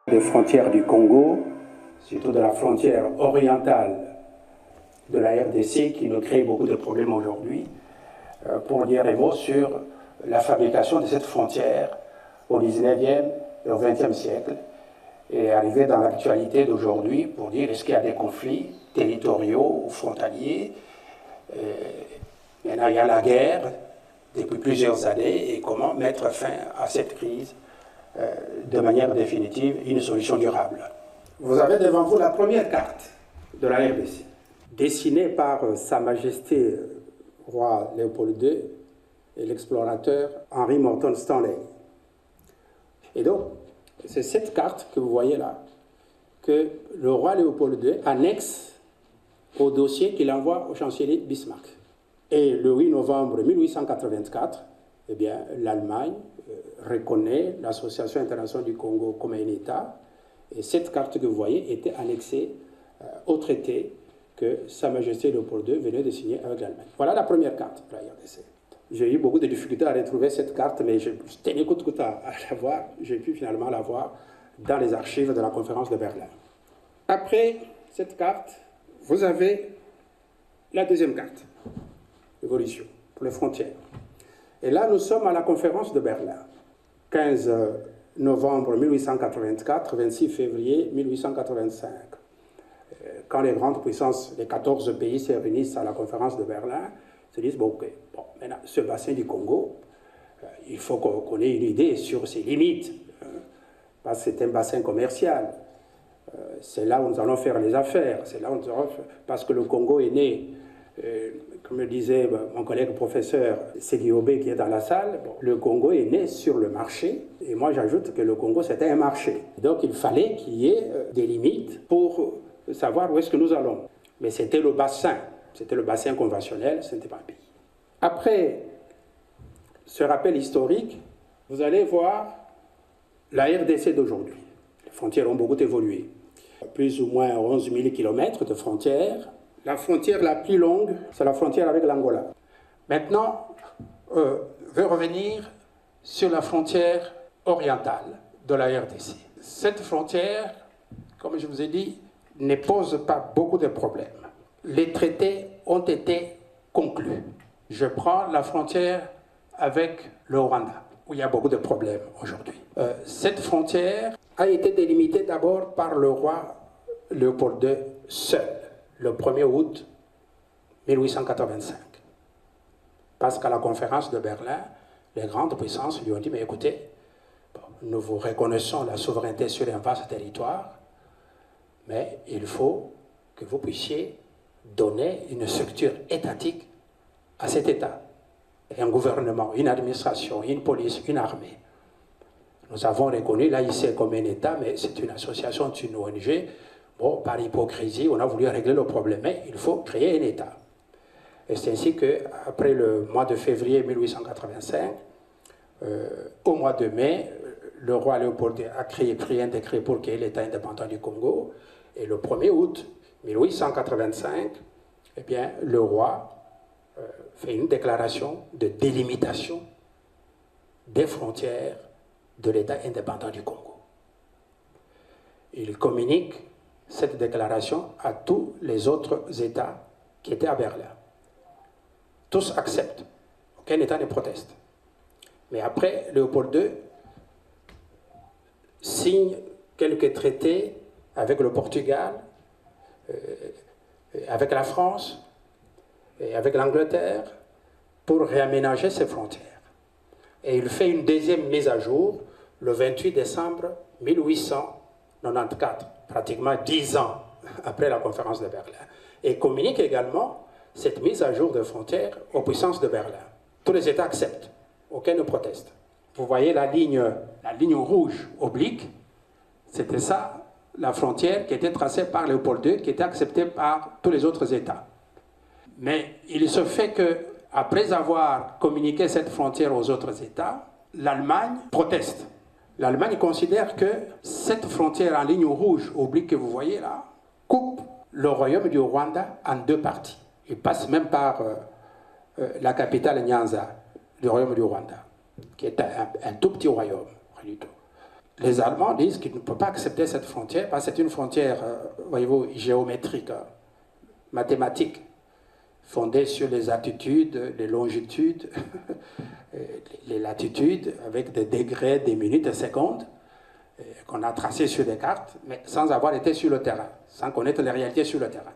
Des frontières du Congo, surtout de la frontière orientale de la RDC qui nous crée beaucoup de problèmes aujourd'hui, pour dire un mot sur la fabrication de cette frontière au 19e et au 20e siècle et arriver dans l'actualité d'aujourd'hui pour dire est-ce qu'il y a des conflits territoriaux ou frontaliers. Maintenant, il y a la guerre depuis plusieurs années et comment mettre fin à cette crise de manière définitive, une solution durable. Vous avez devant vous la première carte de la RDC, dessinée par Sa Majesté Roi Léopold II et l'explorateur Henry Morton Stanley. Et donc, c'est cette carte que vous voyez là, que le roi Léopold II annexe au dossier qu'il envoie au chancelier Bismarck. Et le 8 novembre 1884, eh bien, l'Allemagne reconnaît l'Association internationale du Congo comme un État. Et cette carte que vous voyez était annexée au traité que Sa Majesté Léopold II venait de signer avec l'Allemagne. Voilà la première carte de la RDC. J'ai eu beaucoup de difficultés à retrouver cette carte, mais je tenais coûte à la voir. J'ai pu finalement la voir dans les archives de la conférence de Berlin. Après cette carte, vous avez la deuxième carte, l'évolution, pour les frontières. Et là, nous sommes à la conférence de Berlin. 15 novembre 1884, 26 février 1885. Quand les grandes puissances, les 14 pays se réunissent à la conférence de Berlin, se disent, bon, ok, bon, maintenant, ce bassin du Congo, il faut qu'on ait une idée sur ses limites, parce que c'est un bassin commercial. C'est là où nous allons faire les affaires, c'est là où nous allons faire, parce que le Congo est né, comme le disait mon collègue professeur Séguiobé qui est dans la salle, bon, le Congo est né sur le marché, et moi j'ajoute que le Congo c'était un marché. Donc il fallait qu'il y ait des limites pour savoir où est-ce que nous allons. Mais c'était le bassin conventionnel, ce n'était pas un pays. Après ce rappel historique, vous allez voir la RDC d'aujourd'hui. Les frontières ont beaucoup évolué. Plus ou moins 11 000 km de frontières. La frontière la plus longue, c'est la frontière avec l'Angola. Maintenant, je veux revenir sur la frontière orientale de la RDC. Cette frontière, comme je vous ai dit, ne pose pas beaucoup de problèmes. Les traités ont été conclus. Je prends la frontière avec le Rwanda, où il y a beaucoup de problèmes aujourd'hui. Cette frontière a été délimitée d'abord par le roi Léopold II seul, le 1er août 1885. Parce qu'à la conférence de Berlin, les grandes puissances lui ont dit, mais écoutez, bon, nous vous reconnaissons la souveraineté sur un vaste territoire, mais il faut que vous puissiez donner une structure étatique à cet État. Un gouvernement, une administration, une police, une armée. Nous avons reconnu l'AIC comme un État, mais c'est une association, c'est une ONG. Bon, par hypocrisie, on a voulu régler le problème, mais il faut créer un État. Et c'est ainsi qu'après le mois de février 1885, au mois de mai, le roi Léopold a pris un décret pour créer l'État indépendant du Congo. Et le 1er août 1885, eh bien, le roi fait une déclaration de délimitation des frontières de l'État indépendant du Congo. Il communique cette déclaration à tous les autres États qui étaient à Berlin. Tous acceptent. Aucun État ne proteste. Mais après, Léopold II signe quelques traités avec le Portugal, avec la France et avec l'Angleterre pour réaménager ses frontières. Et il fait une deuxième mise à jour le 28 décembre 1894, pratiquement 10 ans après la conférence de Berlin, et communique également cette mise à jour de frontières aux puissances de Berlin. Tous les États acceptent, aucun ne proteste. Vous voyez la ligne rouge oblique, c'était ça, la frontière qui était tracée par Léopold II, qui était acceptée par tous les autres États. Mais il se fait que, après avoir communiqué cette frontière aux autres États, l'Allemagne proteste. L'Allemagne considère que cette frontière en ligne rouge oblique que vous voyez là coupe le royaume du Rwanda en deux parties. Il passe même par la capitale Nyanza du royaume du Rwanda, qui est un tout petit royaume. Les Allemands disent qu'ils ne peuvent pas accepter cette frontière parce que c'est une frontière, voyez-vous, géométrique, mathématique, fondée sur les altitudes, les longitudes, les latitudes, avec des degrés, des minutes, des secondes, qu'on a tracés sur des cartes, mais sans avoir été sur le terrain, sans connaître les réalités sur le terrain.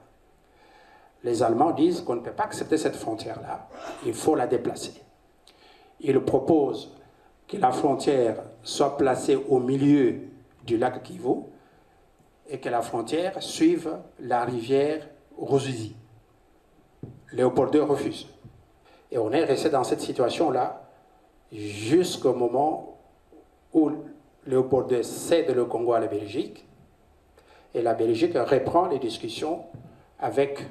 Les Allemands disent qu'on ne peut pas accepter cette frontière-là, il faut la déplacer. Ils proposent que la frontière soit placée au milieu du lac Kivu et que la frontière suive la rivière Ruzizi. Léopold II refuse. Et on est resté dans cette situation-là jusqu'au moment où Léopold II cède le Congo à la Belgique et la Belgique reprend les discussions avec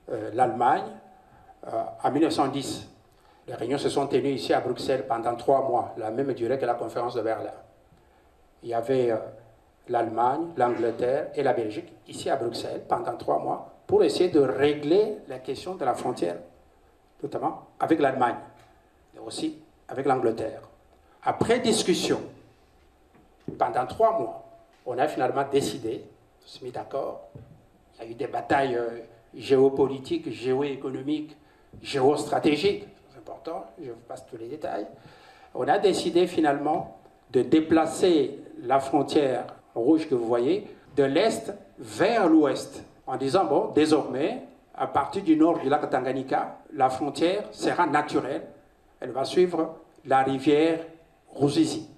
l'Allemagne en 1910. Les réunions se sont tenues ici à Bruxelles pendant 3 mois, la même durée que la conférence de Berlin. Il y avait l'Allemagne, l'Angleterre et la Belgique ici à Bruxelles pendant 3 mois pour essayer de régler la question de la frontière, notamment avec l'Allemagne, mais aussi avec l'Angleterre. Après discussion, pendant 3 mois, on a finalement décidé, on s'est mis d'accord, il y a eu des batailles géopolitiques, géoéconomiques, géostratégiques, c'est important, je vous passe tous les détails. On a décidé finalement de déplacer la frontière rouge que vous voyez de l'est vers l'ouest, en disant, bon, désormais, à partir du nord du lac Tanganyika, la frontière sera naturelle, elle va suivre la rivière Ruzizi,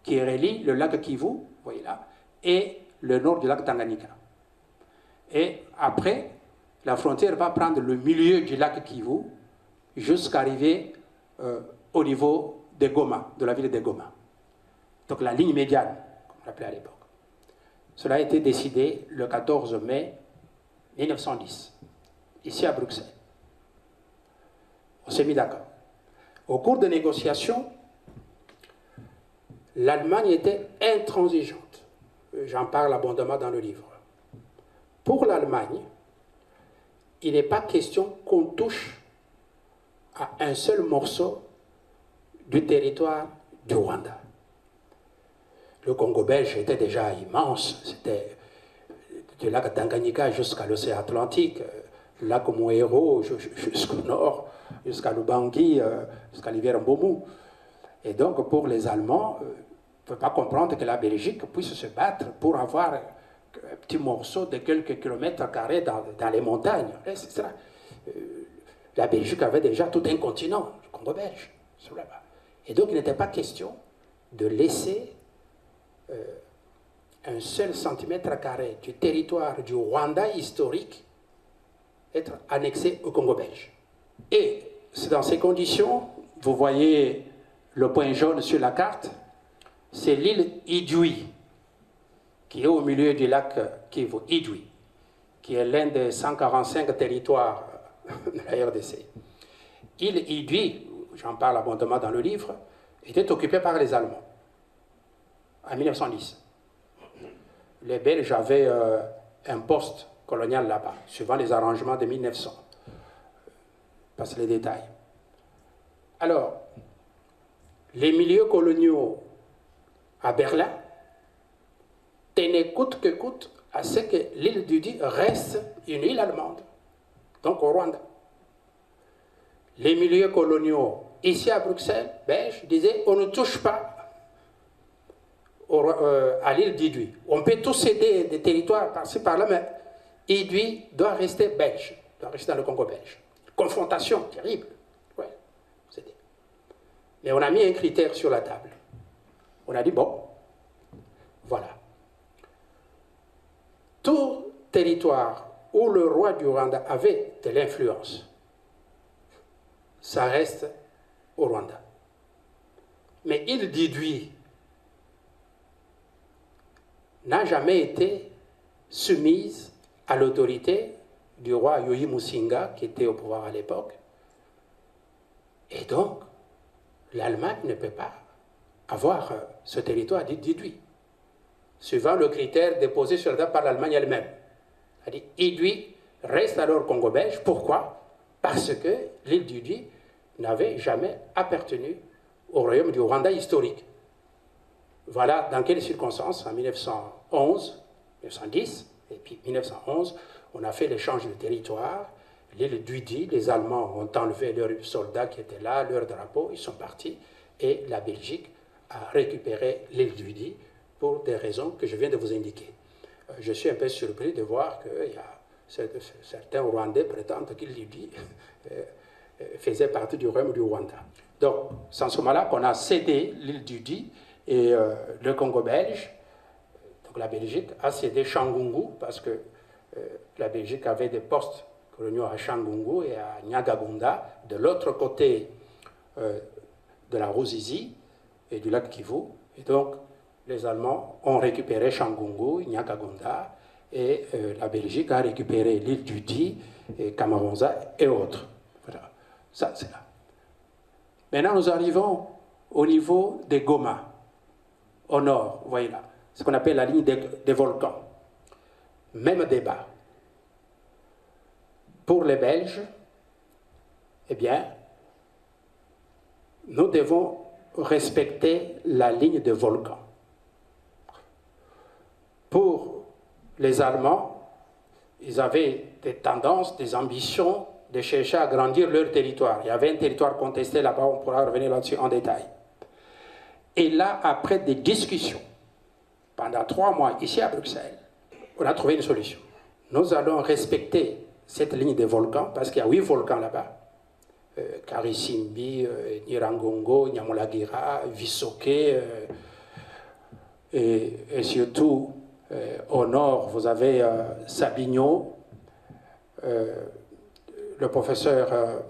qui relie le lac Kivu, vous voyez là, et le nord du lac Tanganyika. Et après, la frontière va prendre le milieu du lac Kivu jusqu'à arriver au niveau de Goma, de la ville de Goma. Donc la ligne médiane, comme on l'appelait à l'époque. Cela a été décidé le 14 mai 1910, ici à Bruxelles. On s'est mis d'accord. Au cours des négociations, l'Allemagne était intransigeante. J'en parle abondamment dans le livre. Pour l'Allemagne, il n'est pas question qu'on touche à un seul morceau du territoire du Rwanda. Le Congo belge était déjà immense, c'était du lac Tanganyika jusqu'à l'océan Atlantique, le lac Mouero jusqu'au nord, jusqu'à Lubangui, jusqu'à la rivière Mbomu. Et donc pour les Allemands, on ne peut pas comprendre que la Belgique puisse se battre pour avoir un petit morceau de quelques kilomètres carrés dans les montagnes. La Belgique avait déjà tout un continent, le Congo belge. Et donc il n'était pas question de laisser un seul centimètre carré du territoire du Rwanda historique être annexé au Congo belge. Et c'est dans ces conditions, vous voyez le point jaune sur la carte, c'est l'île Idjouï, qui est au milieu du lac Kivu, Idjouï, qui est l'un des 145 territoires de la RDC. L'île Idjouï, j'en parle abondamment dans le livre, était occupée par les Allemands en 1910. Les Belges avaient un poste colonial là-bas, suivant les arrangements de 1900. Passe les détails. Alors, les milieux coloniaux à Berlin tenaient coûte que coûte à ce que l'île d'Udi reste une île allemande, donc au Rwanda. Les milieux coloniaux ici à Bruxelles, belges, disaient on ne touche pas à l'île d'Idui. On peut tous céder des territoires par-ci par-là, mais Idui doit rester belge, doit rester dans le Congo belge. Confrontation terrible. Ouais, c'était. Mais on a mis un critère sur la table. On a dit, bon, voilà. Tout territoire où le roi du Rwanda avait de l'influence, ça reste au Rwanda. Mais l'île d'Idui n'a jamais été soumise à l'autorité du roi Yoweri Musinga, qui était au pouvoir à l'époque. Et donc, l'Allemagne ne peut pas avoir ce territoire d'Idui, suivant le critère déposé sur la table par l'Allemagne elle-même. C'est-à-dire, Idui reste alors Congo belge. Pourquoi? Parce que l'île d'Idui n'avait jamais appartenu au royaume du Rwanda historique. Voilà dans quelles circonstances, en 1911, 1910, et puis 1911, on a fait l'échange de territoire. L'île d'Udi, les Allemands ont enlevé leurs soldats qui étaient là, leurs drapeaux, ils sont partis, et la Belgique a récupéré l'île d'Udi pour des raisons que je viens de vous indiquer. Je suis un peu surpris de voir que certains Rwandais prétendent que l'île d'Udi faisait partie du royaume du Rwanda. Donc, c'est en ce moment-là qu'on a cédé l'île d'Udi et le Congo belge. Donc la Belgique a cédé Changungu parce que la Belgique avait des postes coloniaux à Changungu et à Nyagagunda, de l'autre côté de la Ruzizi et du lac Kivu. Et donc, les Allemands ont récupéré Changungu, Nyagagunda, et la Belgique a récupéré l'île d'Udi, Kamaronza et autres. Voilà, ça c'est là. Maintenant, nous arrivons au niveau des Goma, au nord, vous voyez là, ce qu'on appelle la ligne des volcans. Même débat. Pour les Belges, eh bien, nous devons respecter la ligne des volcans. Pour les Allemands, ils avaient des tendances, des ambitions de chercher à agrandir leur territoire. Il y avait un territoire contesté là-bas, on pourra revenir là-dessus en détail. Et là, après des discussions, pendant 3 mois ici à Bruxelles, on a trouvé une solution. Nous allons respecter cette ligne des volcans, parce qu'il y a 8 volcans là-bas. Karisimbi, Nirangongo, Nyamulagira, Visoke, et surtout au nord, vous avez Sabinho, le professeur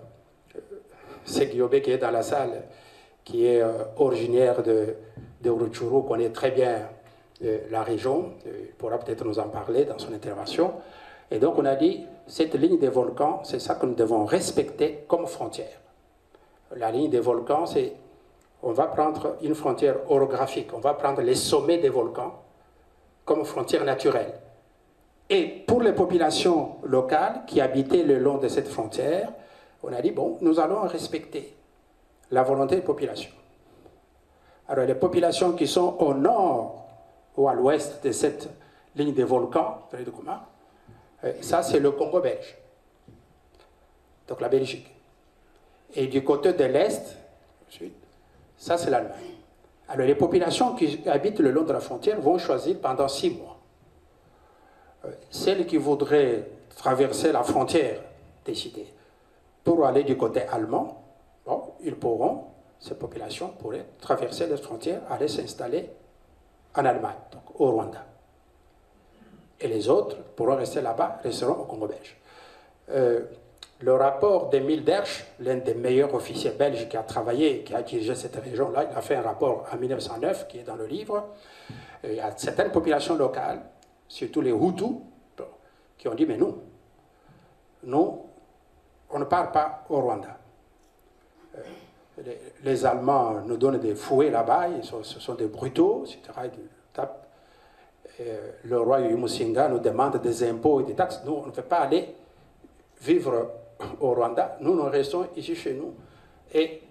Segiobe qui est dans la salle, qui est originaire de Rutshuru, connaît très bien la région, il pourra peut-être nous en parler dans son intervention. Et donc on a dit, cette ligne des volcans, c'est ça que nous devons respecter comme frontière. La ligne des volcans, c'est, on va prendre une frontière orographique, on va prendre les sommets des volcans comme frontière naturelle. Et pour les populations locales qui habitaient le long de cette frontière, on a dit, bon, nous allons respecter la volonté des populations. Alors les populations qui sont au nord ou à l'ouest de cette ligne des volcans, ça c'est le Congo belge, donc la Belgique. Et du côté de l'est, ça c'est l'Allemagne. Alors les populations qui habitent le long de la frontière vont choisir pendant 6 mois. Celles qui voudraient traverser la frontière, décider, pour aller du côté allemand, bon, ils pourront, ces populations pourraient traverser les frontières, aller s'installer en Allemagne, donc au Rwanda. Et les autres pourront rester là-bas, resteront au Congo belge. Le rapport d'Emile Dersch, l'un des meilleurs officiers belges qui a travaillé, qui a dirigé cette région-là, il a fait un rapport en 1909 qui est dans le livre. Il y a certaines populations locales, surtout les Hutus, qui ont dit, mais nous, on ne part pas au Rwanda. Les Allemands nous donnent des fouets là-bas, ce sont des brutaux, etc. Le roi Yumusinga nous demande des impôts et des taxes. Nous, on ne veut pas aller vivre au Rwanda. Nous restons ici chez nous. Et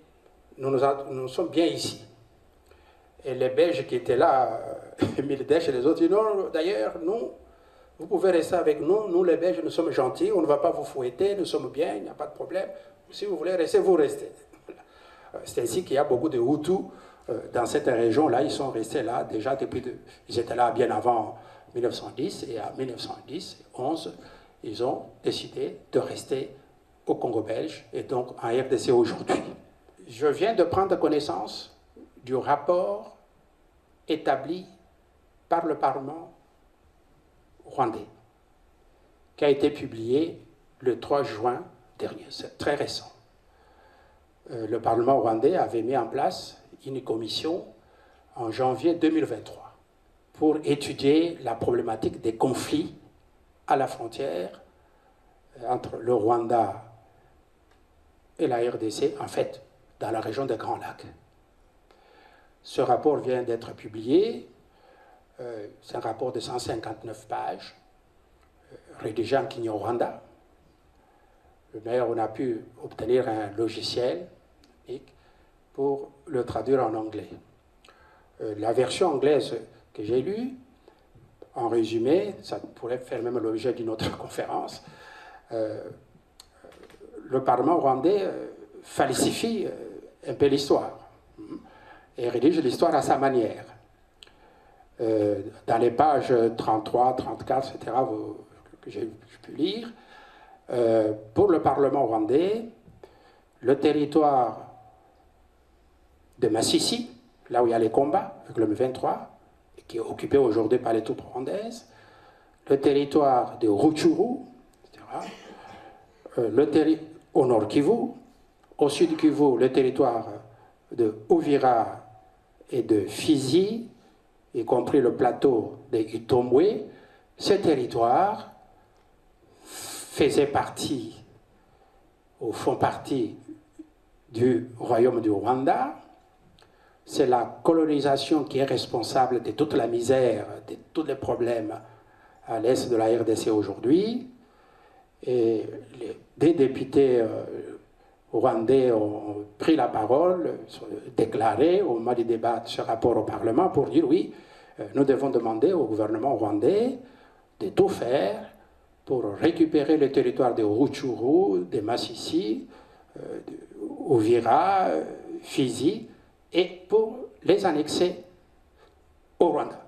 nous sommes bien ici. Et les Belges qui étaient là, Emile Dersch et les autres, disent, non, d'ailleurs, vous pouvez rester avec nous. Nous, les Belges, nous sommes gentils. On ne va pas vous fouetter. Nous sommes bien. Il n'y a pas de problème. Si vous voulez rester, vous restez. C'est ainsi qu'il y a beaucoup de Hutus dans cette région-là. Ils sont restés là déjà depuis... Ils étaient là bien avant 1910. Et en 1910-11, ils ont décidé de rester au Congo belge et donc en RDC aujourd'hui. Je viens de prendre connaissance du rapport établi par le Parlement rwandais, qui a été publié le 3 juin dernier. C'est très récent. Le Parlement rwandais avait mis en place une commission en janvier 2023 pour étudier la problématique des conflits à la frontière entre le Rwanda et la RDC, en fait, dans la région des Grands Lacs. Ce rapport vient d'être publié. C'est un rapport de 159 pages, rédigé en Kinyarwanda. Mais on a pu obtenir un logiciel pour le traduire en anglais. La version anglaise que j'ai lue, en résumé, ça pourrait faire même l'objet d'une autre conférence, le Parlement rwandais falsifie un peu l'histoire et rédige l'histoire à sa manière. Dans les pages 33, 34, etc., que j'ai pu lire, pour le Parlement rwandais, le territoire de Massissi, là où il y a les combats, avec le M23, qui est occupé aujourd'hui par les troupes rwandaises, le territoire de Rutshuru, etc., au nord Kivu, au sud Kivu, le territoire de Uvira et de Fizi, y compris le plateau de Itombwe. Ce territoire faisait partie, ou font partie, du royaume du Rwanda. C'est la colonisation qui est responsable de toute la misère, de tous les problèmes à l'est de la RDC aujourd'hui. Et des députés rwandais ont pris la parole, sont déclaré au moment du débat de ce rapport au Parlement pour dire oui, nous devons demander au gouvernement rwandais de tout faire pour récupérer le territoire de Rutshuru, de Massissi, Uvira, Fizi, et pour les annexer au Rwanda.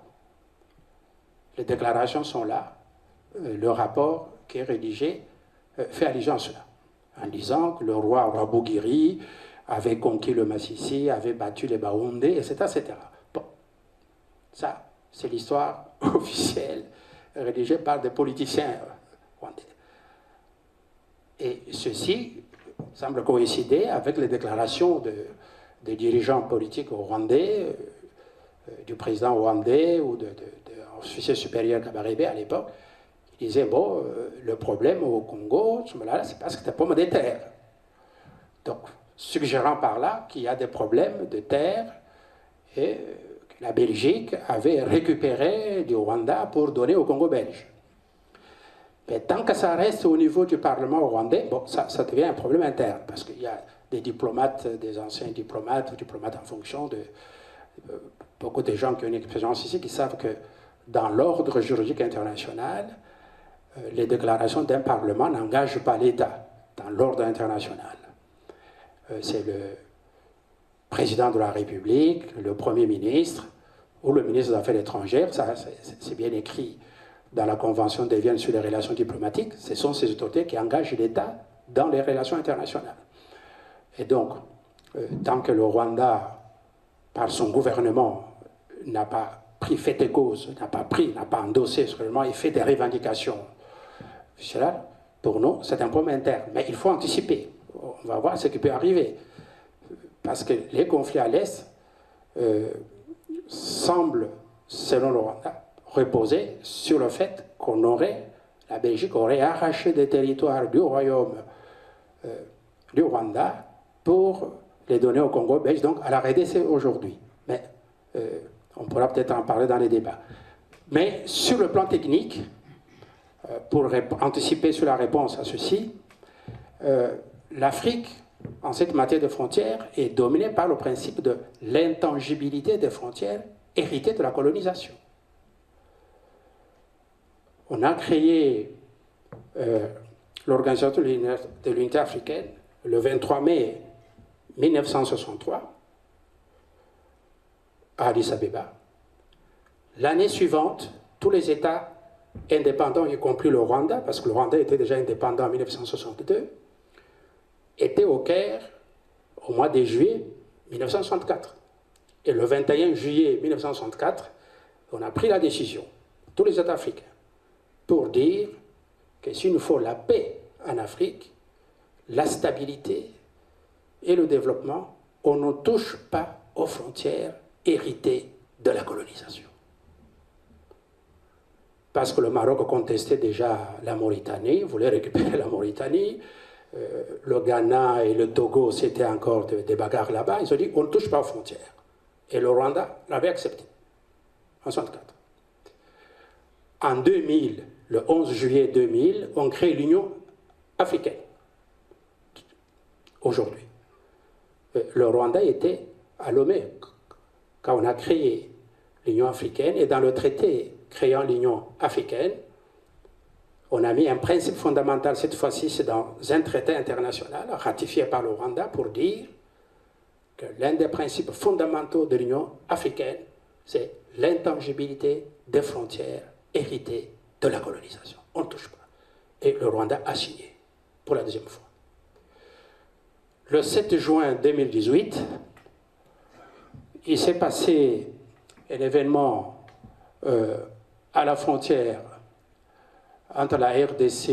Les déclarations sont là. Le rapport qui est rédigé fait allusion à cela, en disant que le roi Rwabugiri avait conquis le Massissi, avait battu les Baoundés, etc., etc. Bon, ça, c'est l'histoire officielle rédigée par des politiciens rwandais. Et ceci semble coïncider avec les déclarations des dirigeants politiques rwandais, du président rwandais ou de l'officier supérieur Kabarebe à l'époque, qui disait bon, le problème au Congo, c'est parce que tu n'as pas de terre. Donc, suggérant par là qu'il y a des problèmes de terre et que la Belgique avait récupéré du Rwanda pour donner au Congo belge. Mais tant que ça reste au niveau du Parlement rwandais, bon, ça devient un problème interne, parce qu'il y a des diplomates, des anciens diplomates ou diplomates en fonction de beaucoup de gens qui ont une expérience ici, qui savent que dans l'ordre juridique international, les déclarations d'un Parlement n'engagent pas l'État dans l'ordre international. C'est le président de la République, le Premier ministre ou le ministre des Affaires étrangères, ça c'est bien écrit dans la Convention de Vienne sur les relations diplomatiques, ce sont ces autorités qui engagent l'État dans les relations internationales. Et donc, tant que le Rwanda, par son gouvernement, n'a pas pris fait et cause, n'a pas endossé ce gouvernement et fait des revendications, cela, pour nous, c'est un problème interne. Mais il faut anticiper. On va voir ce qui peut arriver. Parce que les conflits à l'Est semblent, selon le Rwanda, reposer sur le fait la Belgique aurait arraché des territoires du royaume du Rwanda pour les donner au Congo belge, donc à la RDC aujourd'hui. Mais on pourra peut-être en parler dans les débats. Mais sur le plan technique, pour anticiper sur la réponse à ceci, l'Afrique, en cette matière de frontières, est dominée par le principe de l'intangibilité des frontières héritées de la colonisation. On a créé l'Organisation de l'Unité africaine le 23 mai 1963 à Addis Abeba. L'année suivante, tous les États indépendants, y compris le Rwanda, parce que le Rwanda était déjà indépendant en 1962, étaient au Caire au mois de juillet 1964. Et le 21 juillet 1964, on a pris la décision, tous les États africains, pour dire que s'il nous faut la paix en Afrique, la stabilité et le développement, on ne touche pas aux frontières héritées de la colonisation. Parce que le Maroc contestait déjà la Mauritanie, voulait récupérer la Mauritanie, le Ghana et le Togo, c'était encore des bagarres là-bas, ils ont dit on ne touche pas aux frontières. Et le Rwanda l'avait accepté, en 1964. En 2000, le 11 juillet 2000, on crée l'Union africaine. Aujourd'hui. Le Rwanda était à Lomé quand on a créé l'Union africaine, et dans le traité créant l'Union africaine, on a mis un principe fondamental, cette fois-ci c'est dans un traité international ratifié par le Rwanda pour dire que l'un des principes fondamentaux de l'Union africaine, c'est l'intangibilité des frontières héritées de la colonisation. On ne touche pas. Et le Rwanda a signé pour la deuxième fois. Le 7 juin 2018, il s'est passé un événement à la frontière entre la RDC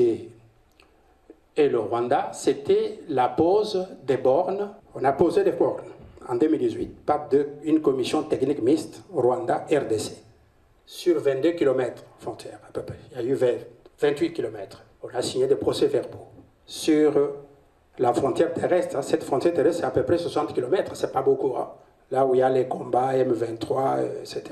et le Rwanda, c'était la pose des bornes. On a posé des bornes en 2018 par une commission technique mixte Rwanda-RDC sur 22 km frontière à peu près. Il y a eu 28 km. On a signé des procès-verbaux sur la frontière terrestre. Cette frontière terrestre, c'est à peu près 60 km, c'est pas beaucoup. Hein. Là où il y a les combats M23, etc.,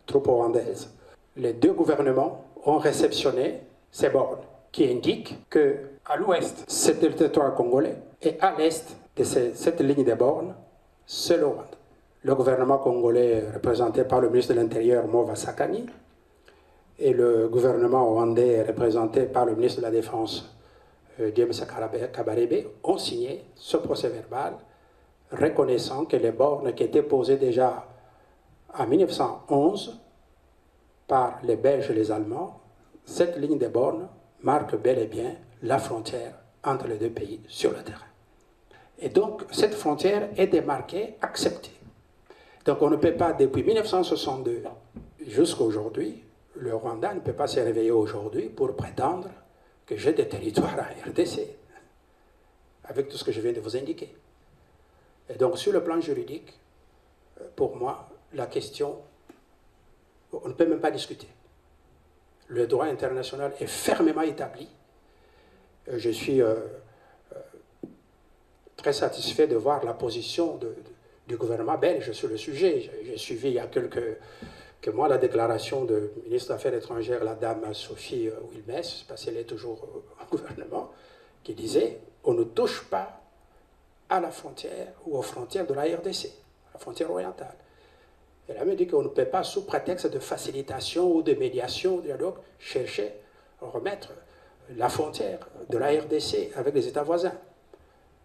troupes rwandaises. Les deux gouvernements ont réceptionné ces bornes qui indiquent qu'à l'ouest, c'est le territoire congolais et à l'est de cette ligne de bornes, c'est le Rwanda. Le gouvernement congolais représenté par le ministre de l'Intérieur, Mova Sakani, et le gouvernement rwandais représenté par le ministre de la Défense, James Kabarebe, ont signé ce procès-verbal reconnaissant que les bornes qui étaient posées déjà en 1911 par les Belges et les Allemands, cette ligne de bornes marque bel et bien la frontière entre les deux pays sur le terrain. Et donc, cette frontière est démarquée, acceptée. Donc, on ne peut pas, depuis 1962 jusqu'à aujourd'hui, le Rwanda ne peut pas se réveiller aujourd'hui pour prétendre que j'ai des territoires en RDC, avec tout ce que je viens de vous indiquer. Et donc, sur le plan juridique, pour moi, la question, on ne peut même pas discuter. Le droit international est fermement établi. Je suis très satisfait de voir la position du gouvernement belge sur le sujet. J'ai suivi il y a quelques mois la déclaration du ministre des Affaires étrangères, la dame Sophie Wilmès, parce qu'elle est toujours au gouvernement, qui disait « on ne touche pas à la frontière ou aux frontières de la RDC, la frontière orientale ». Elle a même dit qu'on ne peut pas, sous prétexte de facilitation ou de médiation, de dialogue, chercher à remettre la frontière de la RDC avec les États voisins.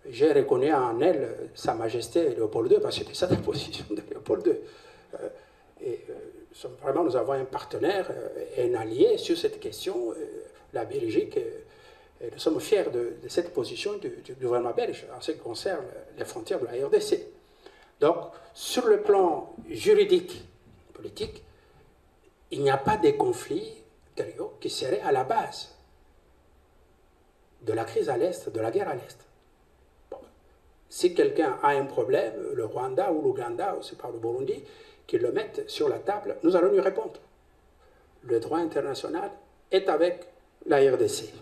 J'ai reconnu en elle Sa Majesté Léopold II, parce que c'était ça la position de Léopold II. Vraiment, nous avons un partenaire et un allié sur cette question, la Belgique. Et nous sommes fiers de cette position du gouvernement belge en ce qui concerne les frontières de la RDC. Donc, sur le plan juridique, politique, il n'y a pas de conflit qui serait à la base de la crise à l'Est, de la guerre à l'Est. Bon. Si quelqu'un a un problème, le Rwanda ou l'Ouganda, ou c'est pas le Burundi, qu'ils le mettent sur la table, nous allons lui répondre. Le droit international est avec la RDC.